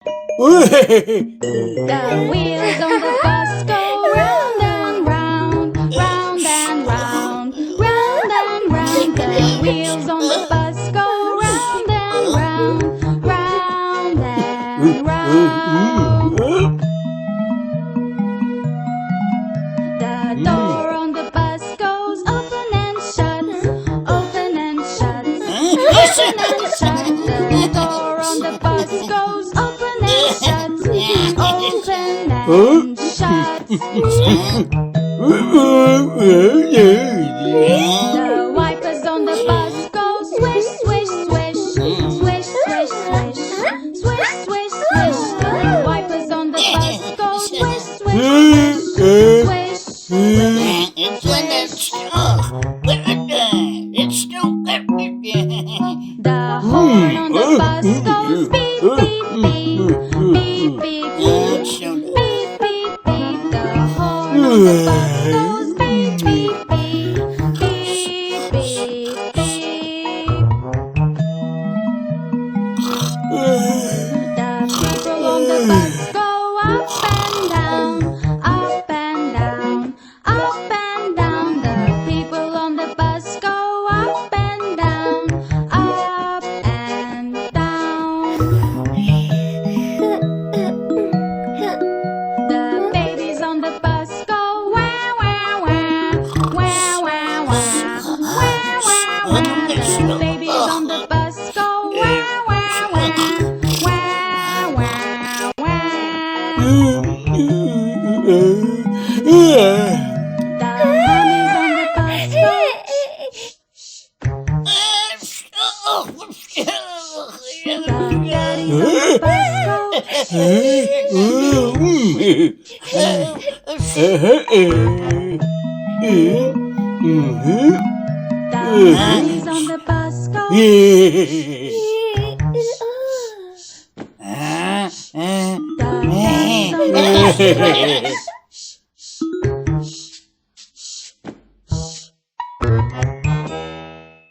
The wheels on the bus go round and round, round and round, round and round. The wheels on the bus go round and round, round and round. The door on the bus goes open and shut, open and shut, open and shut. The door on the bus goes open and shut, open and shut. The wipers on the bus go swish, swish, swish, swish, swish, swish, swish, swish, swish. The wipers on the bus go swish, swish, swish, swish. It's finished. It's still The horn on the bus goes beep, beep, beep, beep, beep, beep, beep, beep, beep. The horn on the bus goes beep, beep, beep, beep, beep, beep. The people on the bus go up and down, up and down, up and down. The people on the bus go up and down, up and down. The babies on the bus go wah, wah, wah, wah, wah, wah, wah, wah, wah. The babies on the bus go wah, wah, wah, wah, wah, wah. The mummies on the bus go. The daddies on the bus go. The mummies on the bus go. The daddies on the bus go.